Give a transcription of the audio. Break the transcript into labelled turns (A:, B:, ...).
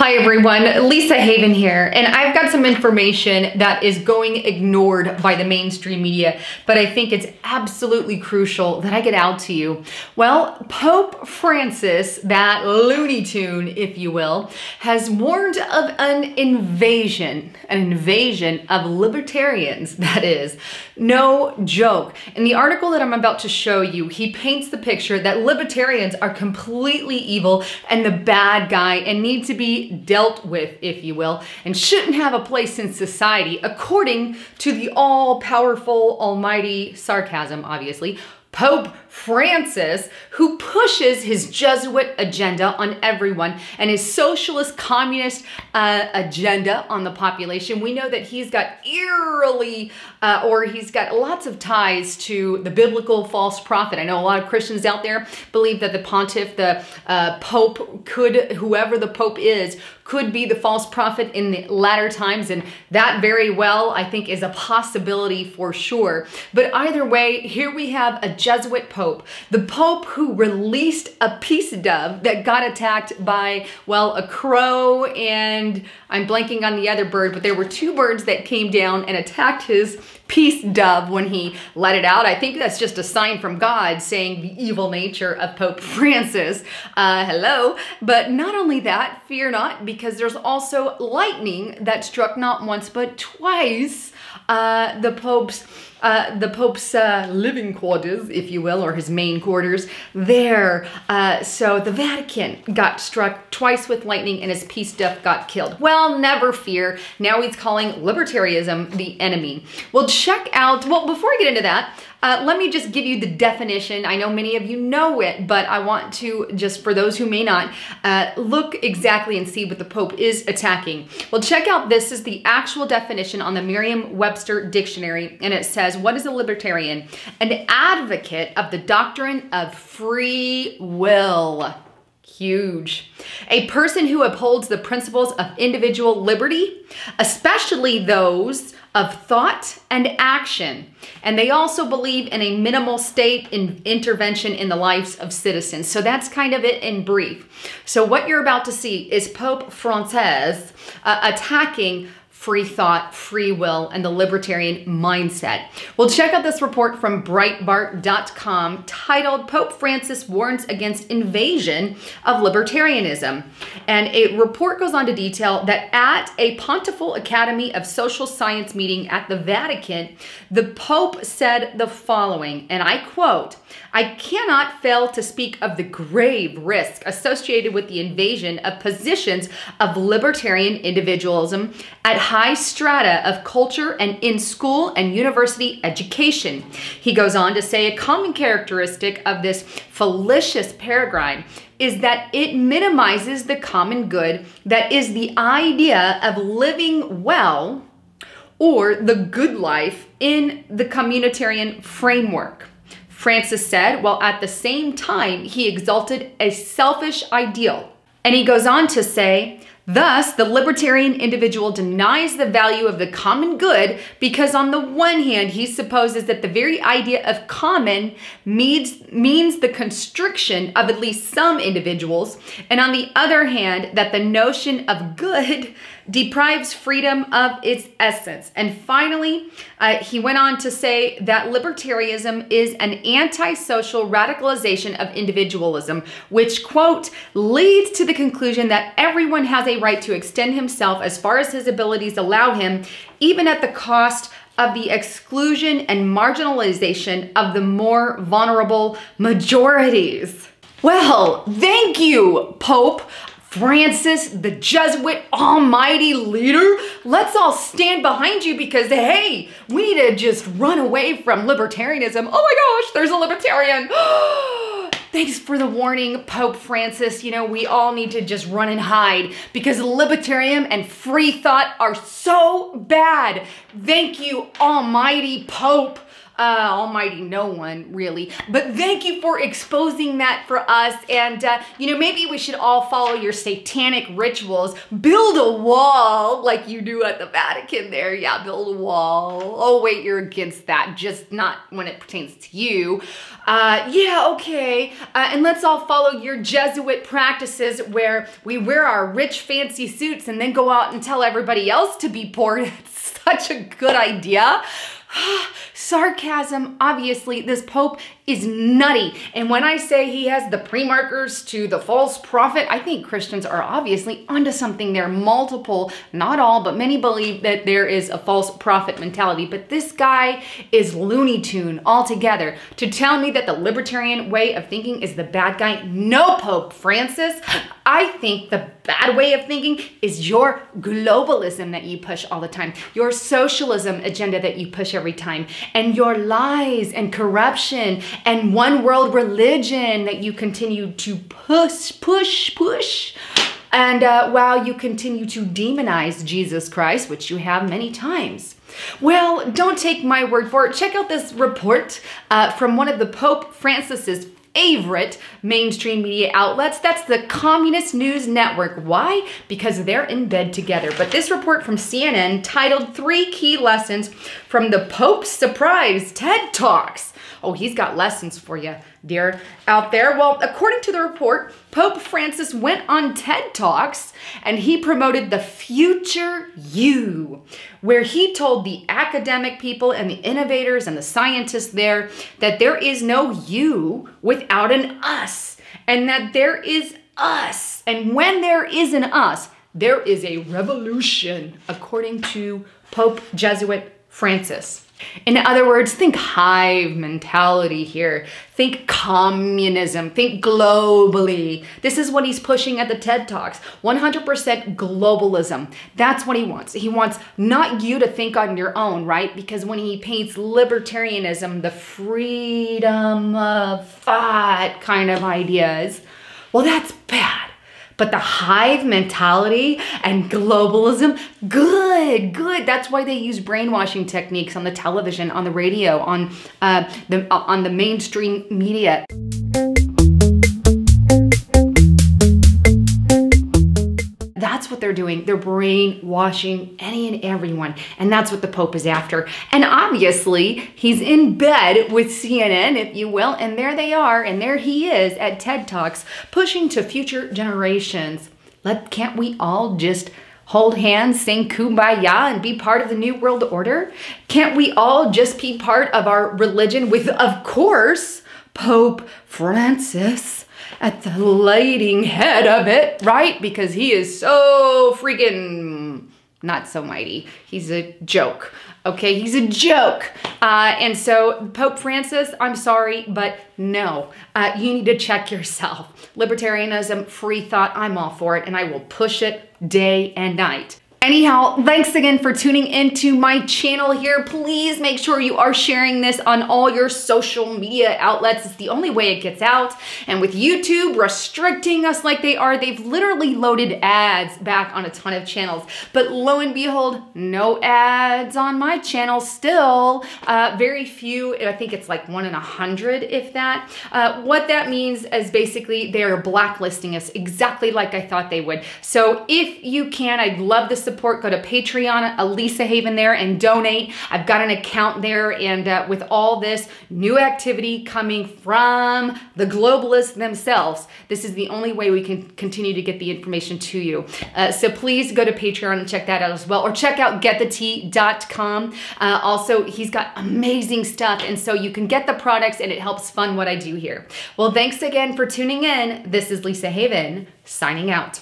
A: Hi everyone, Lisa Haven here, and I've got some information that is going ignored by the mainstream media, but I think it's absolutely crucial that I get out to you. Well, Pope Francis, that Looney Tune, if you will, has warned of an invasion of libertarians, that is. No joke. In the article that I'm about to show you, he paints the picture that libertarians are completely evil and the bad guy and need to be dealt with, if you will, and shouldn't have a place in society, according to the all-powerful, almighty, sarcasm, obviously, Pope Francis, who pushes his Jesuit agenda on everyone and his socialist communist agenda on the population. We know that he's got he's got lots of ties to the biblical false prophet. I know a lot of Christians out there believe that the pontiff, the Pope, whoever the Pope is, could be the false prophet in the latter times, and that very well, I think, is a possibility for sure. But either way, here we have a Jesuit Pope, the Pope who released a peace dove that got attacked by, well, a crow and I'm blanking on the other bird, but there were two birds that came down and attacked his peace dove when he let it out. I think that's just a sign from God saying the evil nature of Pope Francis. Hello. But not only that, fear not, because there's also lightning that struck not once but twice the Pope's living quarters, if you will, or his main quarters there. So the Vatican got struck twice with lightning and his peace dove got killed. Well, never fear. Now he's calling libertarianism the enemy. Well, check out, well, before I get into that, let me just give you the definition. I know many of you know it, but I want to, just for those who may not, look exactly and see what the Pope is attacking. Well, check out, this is the actual definition on the Merriam-Webster dictionary, and it says, what is a libertarian? An advocate of the doctrine of free will. Huge. A person who upholds the principles of individual liberty, especially those of thought and action. And they also believe in a minimal state intervention in the lives of citizens. So that's kind of it in brief. So what you're about to see is Pope Francis attacking free thought, free will, and the libertarian mindset. Well, check out this report from Breitbart.com titled Pope Francis Warns Against Invasion of Libertarianism. And a report goes on to detail that at a Pontifical Academy of Social Science meeting at the Vatican, the Pope said the following, and I quote, "I cannot fail to speak of the grave risk associated with the invasion of positions of libertarian individualism at high strata of culture and in school and university education." He goes on to say a common characteristic of this fallacious paradigm is that it minimizes the common good, that is the idea of living well or the good life in the communitarian framework. Francis said, while at the same time he exalted a selfish ideal. And he goes on to say, thus, the libertarian individual denies the value of the common good because on the one hand, he supposes that the very idea of common means the constriction of at least some individuals, and on the other hand, that the notion of good deprives freedom of its essence. And finally, he went on to say that libertarianism is an antisocial radicalization of individualism, which, quote, leads to the conclusion that everyone has a right to extend himself as far as his abilities allow him, even at the cost of the exclusion and marginalization of the more vulnerable majorities. Well, thank you, Pope Francis, the Jesuit almighty leader. Let's all stand behind you because, hey, we need to just run away from libertarianism. Oh my gosh, there's a libertarian. Thanks for the warning, Pope Francis. You know, we all need to just run and hide because libertarian and free thought are so bad. Thank you, almighty Pope. almighty no one, really. But thank you for exposing that for us. And, you know, maybe we should all follow your satanic rituals. Build a wall like you do at the Vatican there. Yeah, build a wall. Oh, wait, you're against that. Just not when it pertains to you. Yeah, okay. And let's all follow your Jesuit practices where we wear our rich, fancy suits and then go out and tell everybody else to be poor. It's such a good idea. Sarcasm, obviously, this Pope is nutty. And when I say he has the pre-markers to the false prophet, I think Christians are obviously onto something there. Multiple, not all, but many believe that there is a false prophet mentality. But this guy is Looney Tune altogether. To tell me that the libertarian way of thinking is the bad guy, no, Pope Francis. I think the bad way of thinking is your globalism that you push all the time, your socialism agenda that you push every time, and your lies and corruption and one world religion that you continue to push. And while you continue to demonize Jesus Christ, which you have many times. Well, don't take my word for it. Check out this report from one of the Pope Francis's favorite mainstream media outlets. That's the Communist News Network. Why? Because they're in bed together. But this report from CNN titled 3 Key Lessons from the Pope's Surprise TED Talks. Oh, he's got lessons for you, dear, out there. Well, according to the report, Pope Francis went on TED Talks and he promoted the future you, where he told the academic people and the innovators and the scientists there that there is no you without an us, and that there is us. And when there is an us, there is a revolution, according to Pope Jesuit Francis. In other words, think hive mentality here. Think communism. Think globally. This is what he's pushing at the TED Talks. 100% globalism. That's what he wants. He wants not you to think on your own, right? Because when he paints libertarianism, the freedom of thought kind of ideas, well, that's bad. But the hive mentality and globalism, good. That's why they use brainwashing techniques on the television, on the radio, on the mainstream media. That's what they're doing. They're brainwashing any and everyone. And that's what the Pope is after. And obviously, he's in bed with CNN, if you will. And there they are. And there he is at TED Talks, pushing to future generations. Can't we all just hold hands, sing kumbaya, and be part of the New World Order? Can't we all just be part of our religion with, of course, Pope Francis at the leading head of it, right? Because he is so freaking not so mighty. He's a joke. Okay, he's a joke. And so Pope Francis, I'm sorry, but no, you need to check yourself. Libertarianism, free thought, I'm all for it, and I will push it day and night. Anyhow, thanks again for tuning into my channel here. Please make sure you are sharing this on all your social media outlets. It's the only way it gets out. And with YouTube restricting us like they are, they've literally loaded ads back on a ton of channels. But lo and behold, no ads on my channel still. Very few, I think it's like 1 in 100, if that. What that means is basically they're blacklisting us exactly like I thought they would. So if you can, I'd love the support. Go to Patreon, Lisa Haven there, and donate. I've got an account there, and with all this new activity coming from the globalists themselves, this is the only way we can continue to get the information to you. So please go to Patreon and check that out as well, or check out getthetea.com. Also, he's got amazing stuff, and so you can get the products, and it helps fund what I do here. Well, thanks again for tuning in. This is Lisa Haven, signing out.